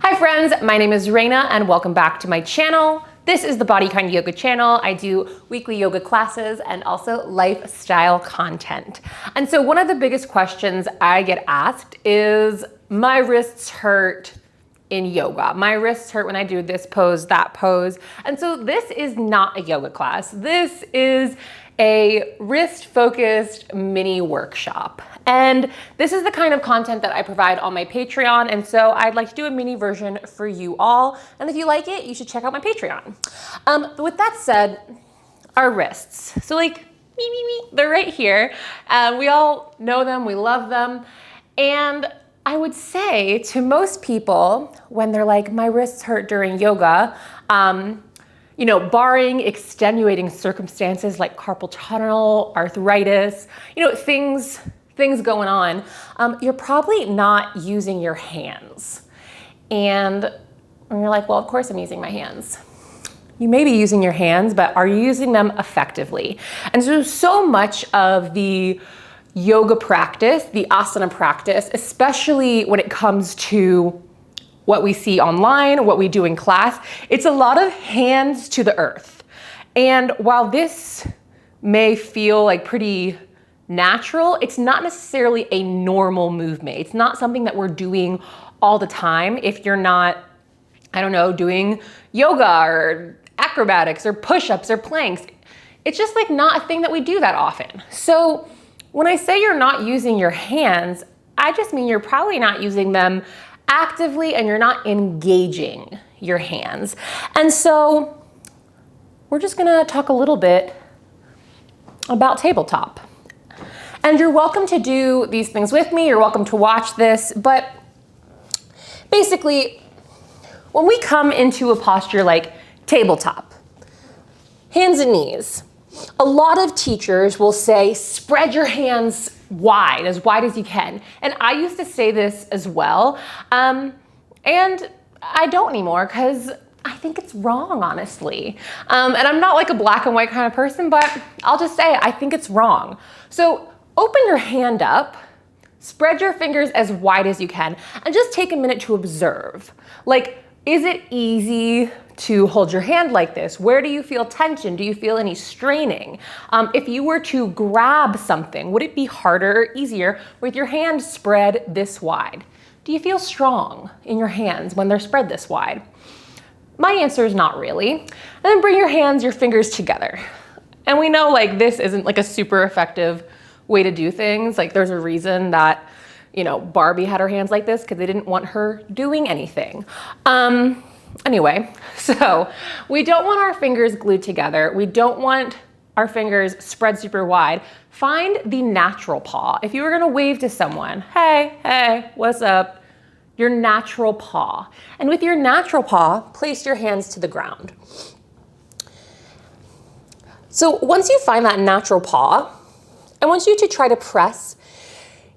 Hi friends, my name is Reyna and welcome back to my channel. This is the Body Kind Yoga channel. I do weekly yoga classes and also lifestyle content. And so one of the biggest questions I get asked is, my wrists hurt in yoga. My wrists hurt when I do this pose, that pose. And so this is not a yoga class. This is a wrist-focused mini workshop. And this is the kind of content that I provide on my Patreon. And so I'd like to do a mini version for you all. And if you like it, you should check out my Patreon. But with that said, our wrists. So like, they're right here. We all know them, we love them. And I would say to most people, when they're like, my wrists hurt during yoga, you know, barring extenuating circumstances like carpal tunnel, arthritis, you know, things going on, you're probably not using your hands. And you're like, well, of course I'm using my hands. You may be using your hands, but are you using them effectively? And so much of the yoga practice, the asana practice, especially when it comes to what we see online, what we do in class, it's a lot of hands to the earth. And while this may feel like pretty natural, it's not necessarily a normal movement. It's not something that we're doing all the time if you're not, I don't know, doing yoga or acrobatics or push-ups or planks. It's just like not a thing that we do that often. So when I say you're not using your hands, I just mean you're probably not using them actively and you're not engaging your hands. And so we're just gonna talk a little bit about tabletop. And you're welcome to do these things with me, you're welcome to watch this, but basically, when we come into a posture like tabletop, hands and knees, a lot of teachers will say, spread your hands wide as you can. And I used to say this as well. And I don't anymore because I think it's wrong, honestly. And I'm not like a black and white kind of person, but I'll just say, I think it's wrong. So open your hand up, spread your fingers as wide as you can, and just take a minute to observe. Like, is it easy to hold your hand like this? Where do you feel tension? Do you feel any straining? If you were to grab something, would it be harder or easier with your hand spread this wide? Do you feel strong in your hands when they're spread this wide? My answer is not really. And then bring your fingers together. And we know like this isn't like a super effective way to do things. Like there's a reason that, you know, Barbie had her hands like this because they didn't want her doing anything. Anyway, so we don't want our fingers glued together. We don't want our fingers spread super wide. Find the natural paw. If you were gonna wave to someone, hey, what's up? Your natural paw. And with your natural paw, place your hands to the ground. So once you find that natural paw, I want you to try to press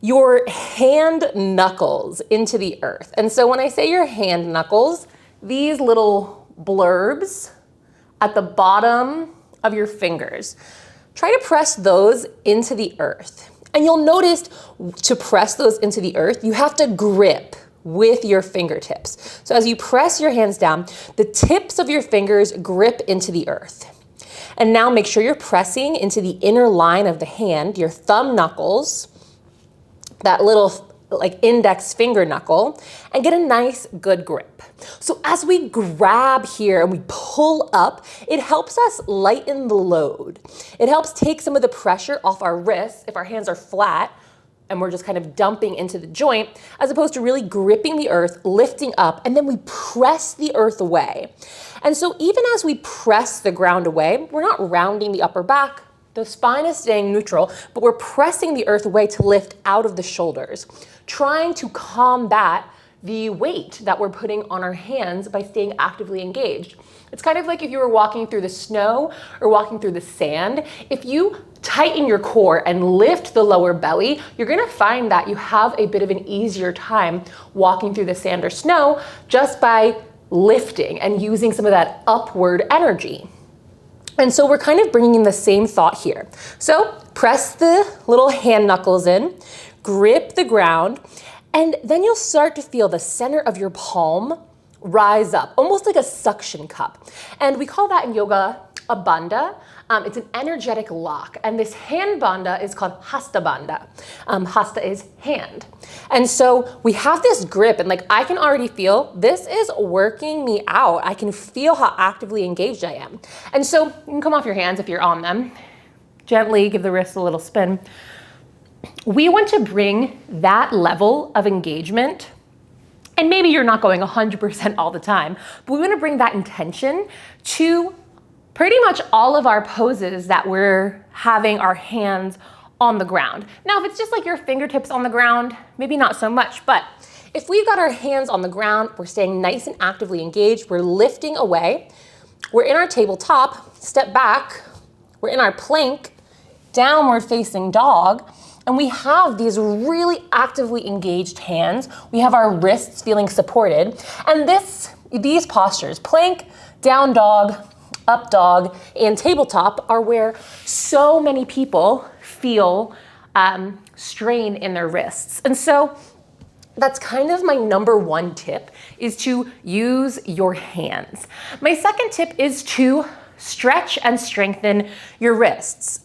your hand knuckles into the earth. And so when I say your hand knuckles, these little blurbs at the bottom of your fingers, try to press those into the earth. And you'll notice to press those into the earth, you have to grip with your fingertips. So as you press your hands down, the tips of your fingers grip into the earth. And now make sure you're pressing into the inner line of the hand, your thumb knuckles, that little like index finger knuckle, and get a nice good grip. So as we grab here and we pull up, it helps us lighten the load. It helps take some of the pressure off our wrists if our hands are flat and we're just kind of dumping into the joint, as opposed to really gripping the earth, lifting up, and then we press the earth away. And so even as we press the ground away, we're not rounding the upper back, the spine is staying neutral, but we're pressing the earth away to lift out of the shoulders, trying to combat the weight that we're putting on our hands by staying actively engaged. It's kind of like if you were walking through the snow or walking through the sand. If you tighten your core and lift the lower belly, you're gonna find that you have a bit of an easier time walking through the sand or snow just by lifting and using some of that upward energy. And so we're kind of bringing in the same thought here. So press the little hand knuckles in, grip the ground, and then you'll start to feel the center of your palm rise up, almost like a suction cup. And we call that in yoga a bandha. It's an energetic lock. And this hand bandha is called hasta bandha. Hasta is hand. And so we have this grip, and like I can already feel this is working me out. I can feel how actively engaged I am. And so you can come off your hands if you're on them. Gently give the wrist a little spin. We want to bring that level of engagement, and maybe you're not going 100% all the time, but we want to bring that intention to pretty much all of our poses that we're having our hands on the ground. Now, if it's just like your fingertips on the ground, maybe not so much, but if we've got our hands on the ground, we're staying nice and actively engaged, we're lifting away, we're in our tabletop, step back, we're in our plank, downward facing dog, and we have these really actively engaged hands. We have our wrists feeling supported. And these postures, plank, down dog, up dog, and tabletop, are where so many people feel strain in their wrists. And so that's kind of my number one tip, is to use your hands. My second tip is to stretch and strengthen your wrists.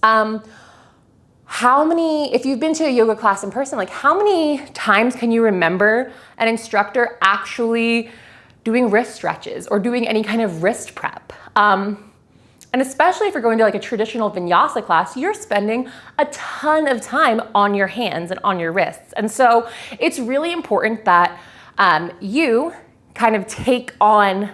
If you've been to a yoga class in person, like how many times can you remember an instructor actually doing wrist stretches or doing any kind of wrist prep? And especially if you're going to like a traditional vinyasa class, you're spending a ton of time on your hands and on your wrists. And so it's really important that you kind of take on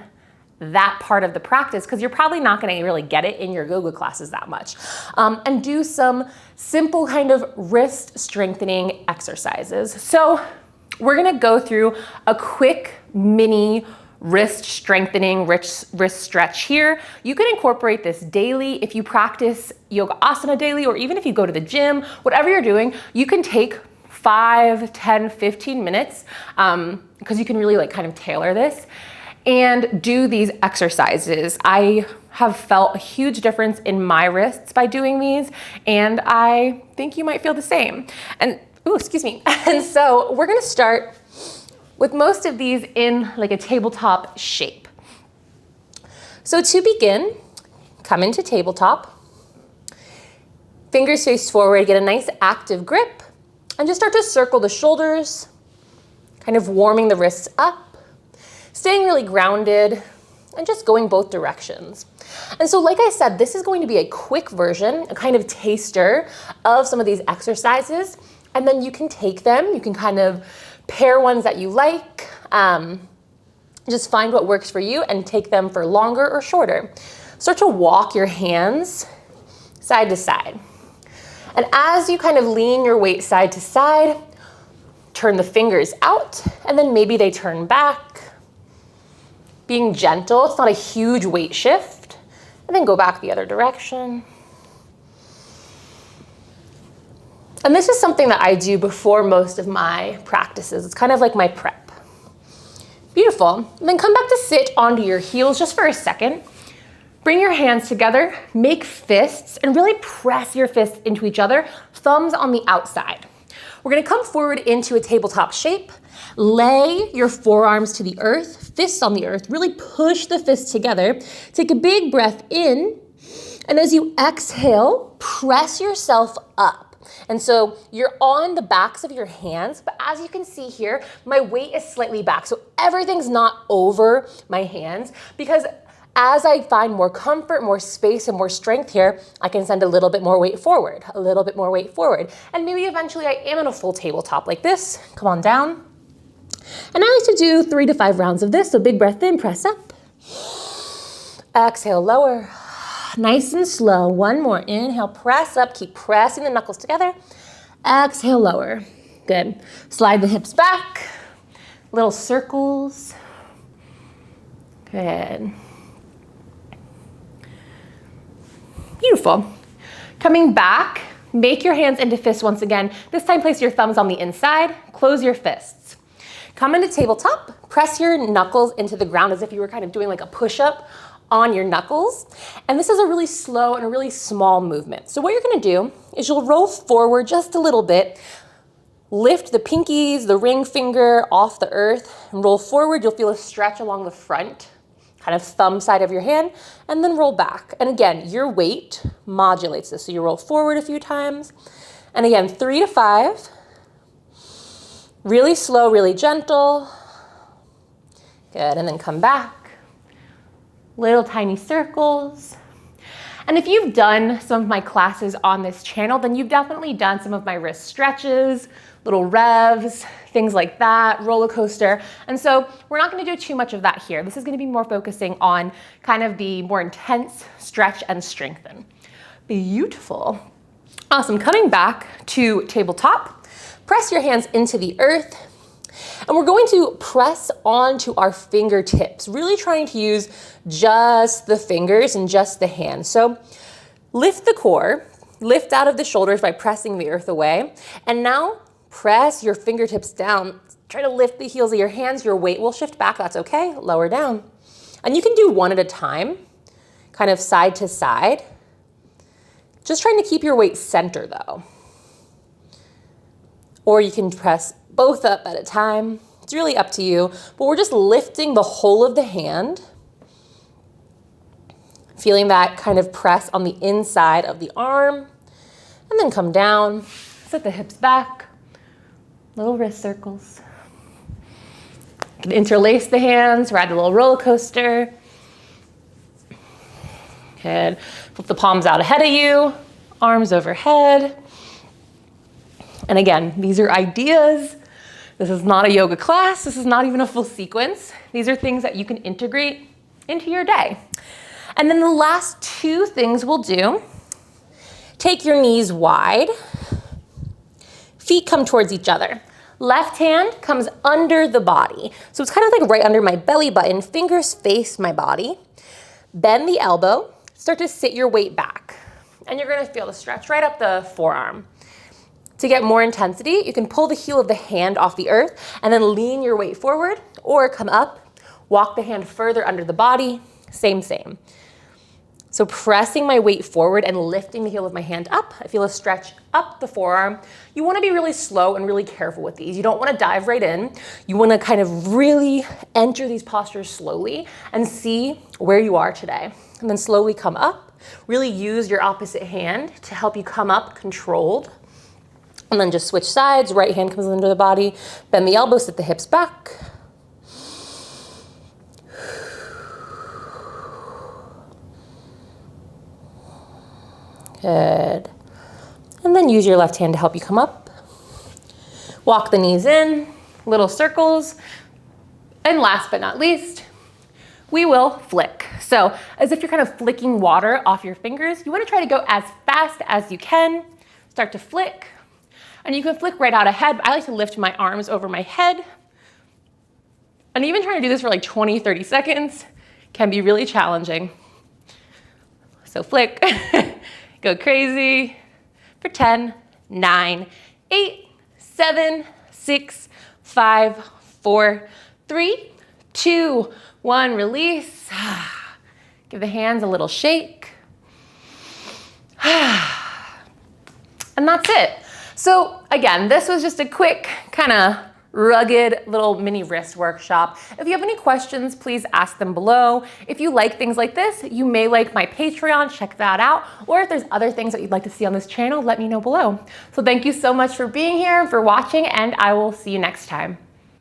that part of the practice, because you're probably not going to really get it in your yoga classes that much. And do some simple kind of wrist strengthening exercises. So we're going to go through a quick mini wrist strengthening, wrist stretch here. You can incorporate this daily if you practice yoga asana daily, or even if you go to the gym, whatever you're doing, you can take 5, 10, 15 minutes, because you can really like kind of tailor this and do these exercises. I have felt a huge difference in my wrists by doing these, and I think you might feel the same. And, excuse me. And so we're gonna start with most of these in like a tabletop shape. So to begin, come into tabletop, fingers face forward, get a nice active grip, and just start to circle the shoulders, kind of warming the wrists up, staying really grounded, and just going both directions. And so like I said, this is going to be a quick version, a kind of taster of some of these exercises, and then you can take them, you can kind of pair ones that you like, just find what works for you and take them for longer or shorter. Start to walk your hands side to side. And as you kind of lean your weight side to side, turn the fingers out, and then maybe they turn back, being gentle. It's not a huge weight shift. And then go back the other direction. And this is something that I do before most of my practices. It's kind of like my prep. Beautiful. And then come back to sit onto your heels just for a second. Bring your hands together, make fists, and really press your fists into each other, thumbs on the outside. We're gonna come forward into a tabletop shape. Lay your forearms to the earth, fists on the earth, really push the fists together. Take a big breath in, and as you exhale, press yourself up. And so you're on the backs of your hands, but as you can see here, my weight is slightly back. So everything's not over my hands, because as I find more comfort, more space, and more strength here, I can send a little bit more weight forward, a little bit more weight forward. And maybe eventually I am in a full tabletop like this. Come on down. And I like to do 3 to 5 rounds of this. So big breath in, press up. Exhale, lower. Nice and slow. One more. Inhale, press up. Keep pressing the knuckles together. Exhale, lower. Good. Slide the hips back. Little circles. Good. Beautiful. Coming back, make your hands into fists once again. This time place your thumbs on the inside, close your fists. Come into tabletop, press your knuckles into the ground as if you were kind of doing like a push-up on your knuckles. And this is a really slow and a really small movement. So what you're gonna do is you'll roll forward just a little bit, Lift the pinkies, the ring finger off the earth and roll forward. You'll feel a stretch along the front, kind of thumb side of your hand, and then roll back. And again, your weight modulates this. So you roll forward a few times. And again, 3 to 5. Really slow, really gentle. Good, and then come back. Little tiny circles. And if you've done some of my classes on this channel, then you've definitely done some of my wrist stretches, little revs, things like that, roller coaster. And so we're not going to do too much of that here. This is going to be more focusing on kind of the more intense stretch and strengthen. Beautiful. Awesome. Coming back to tabletop, press your hands into the earth. And we're going to press onto our fingertips, really trying to use just the fingers and just the hands. So lift the core, lift out of the shoulders by pressing the earth away. And now press your fingertips down. Try to lift the heels of your hands. Your weight will shift back. That's okay. Lower down. And you can do one at a time, kind of side to side. Just trying to keep your weight center though. Or you can press both up at a time. It's really up to you, but we're just lifting the whole of the hand, feeling that kind of press on the inside of the arm, and then come down, set the hips back, little wrist circles. You can interlace the hands, ride a little roller coaster. Good. Flip the palms out ahead of you, arms overhead. And again, these are ideas. This is not a yoga class. This is not even a full sequence. These are things that you can integrate into your day. And then the last two things we'll do, take your knees wide, feet come towards each other. Left hand comes under the body. So it's kind of like right under my belly button, fingers face my body. Bend the elbow, start to sit your weight back. And you're gonna feel the stretch right up the forearm. To get more intensity, you can pull the heel of the hand off the earth and then lean your weight forward or come up, walk the hand further under the body, same. So pressing my weight forward and lifting the heel of my hand up, I feel a stretch up the forearm. You wanna be really slow and really careful with these. You don't wanna dive right in. You wanna kind of really enter these postures slowly and see where you are today. And then slowly come up. Really use your opposite hand to help you come up controlled. And then just switch sides, right hand comes under the body, bend the elbows, sit the hips back. Good. And then use your left hand to help you come up. Walk the knees in, little circles. And last but not least, we will flick. So as if you're kind of flicking water off your fingers, you want to try to go as fast as you can. Start to flick. And you can flick right out ahead. I like to lift my arms over my head. And even trying to do this for like 20, 30 seconds can be really challenging. So flick, go crazy for 10, 9, 8, 7, 6, 5, 4, 3, 2, 1, release. Give the hands a little shake. And that's it. So again, this was just a quick kind of rugged little mini wrist workshop. If you have any questions, please ask them below. If you like things like this, you may like my Patreon, check that out. Or if there's other things that you'd like to see on this channel, let me know below. So thank you so much for being here, for watching, and I will see you next time.